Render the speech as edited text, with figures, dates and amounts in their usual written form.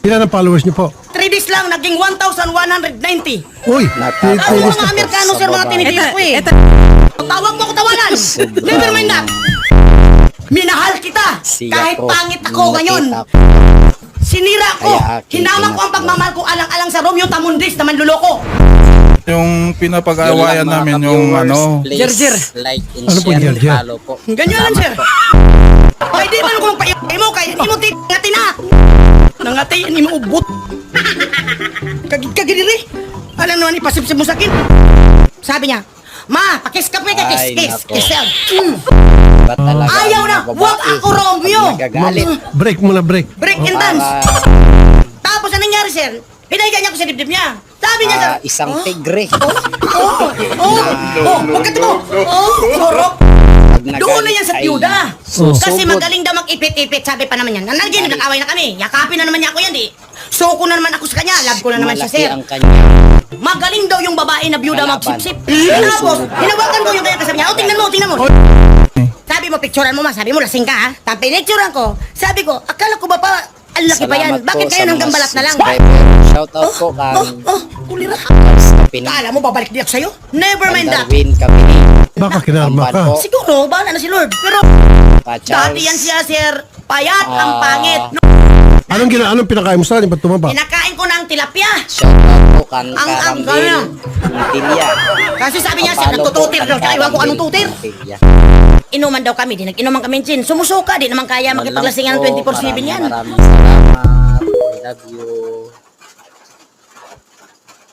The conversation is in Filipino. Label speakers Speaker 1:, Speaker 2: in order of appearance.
Speaker 1: Ilan ang followers niyo po?
Speaker 2: 3 days lang, naging 1,190.
Speaker 1: Uy,
Speaker 2: Ako mga Amerikano, sir, mga tinitip ko eh. Tawag mo ako tawanan. Never mind that. Minahal kita. Kahit pangit ako ngayon. Sinira ko. Hinamak ko ang pagmamahal ko alang-alang sa Romeo Tamundis na manluloko.
Speaker 3: Yung pinapag-awayan namin yung ano,
Speaker 2: Jer.
Speaker 4: Like and
Speaker 1: Ano po,
Speaker 4: share,
Speaker 1: Jer?
Speaker 4: follow po.
Speaker 2: Ganyan lang, sir. Ay, di man ko magpaiay mo, kaya di mo ngati na. Nangatay, hindi mo ubot. Kagidiri. Alam naman, ipasipsip mo sa akin. Sabi niya, Ma, pakis ka pa,
Speaker 4: Ay,
Speaker 2: kiss.
Speaker 4: nako. Ba't talaga
Speaker 2: Ayaw
Speaker 4: ang
Speaker 2: na,
Speaker 4: mga
Speaker 2: wag
Speaker 4: babae,
Speaker 2: ako, Romeo.
Speaker 4: pag nagagalit,
Speaker 1: Break muna, break.
Speaker 2: Break and dance. Tapos, anong nangyari, sir? Pinaigan niya ko sa dibdib niya. Sabi niya, sir,
Speaker 4: isang tigre.
Speaker 2: huwag ka timo. Sorok. Doon na yan sa tiyuda. Kasi magaling daw mag-ipit-ipit, sabi pa naman yan. Nanaginip, nag-away na kami. Yakapin na naman niya ako yan, di. Soko na naman ako sa kanya, love ko na naman siya,
Speaker 4: Malaki
Speaker 2: sir.
Speaker 4: ang kanya.
Speaker 2: Magaling daw yung babae na byuda
Speaker 4: Kalaban.
Speaker 2: magsipsip. Tapos, hinawakan ko yung kaya kasabi niya, tingnan mo. Sabi mo, picturean mo, ma. Sabi mo, lasing ka, ha? Tapos, pinicturean ko. Sabi ko, akala ko ba pa, ang laki pa yan.
Speaker 4: Salamat
Speaker 2: Bakit
Speaker 4: po
Speaker 2: kayo
Speaker 4: sa
Speaker 2: hanggang
Speaker 4: mga
Speaker 2: balat na lang?
Speaker 4: subscriber. Shoutout po kang
Speaker 2: Kulira.
Speaker 4: Kapini.
Speaker 2: Kala mo, babalik di ako sa'yo? Never mind that.
Speaker 4: Darwin Kapini.
Speaker 1: Baka kinarma ka.
Speaker 2: Siguro, bahala na si Lord. Pero, dati yan siya, sir. Payat ang pangit.
Speaker 1: Anong pinakain mo sa akin? Ba't tumaba?
Speaker 2: Pinakain ko ng tilapia.
Speaker 4: Shoutout po kang
Speaker 2: Ang
Speaker 4: Karambil. Tilya.
Speaker 2: Kasi sabi niya, sir, nagtututir daw. Kaya iwan ko anong tutir. Inuman daw kami, di nag-inuman kami gin. Sumusuka, di naman kaya makipaglasingan ng 24/7 yan.
Speaker 4: Maraming salamat. I love you.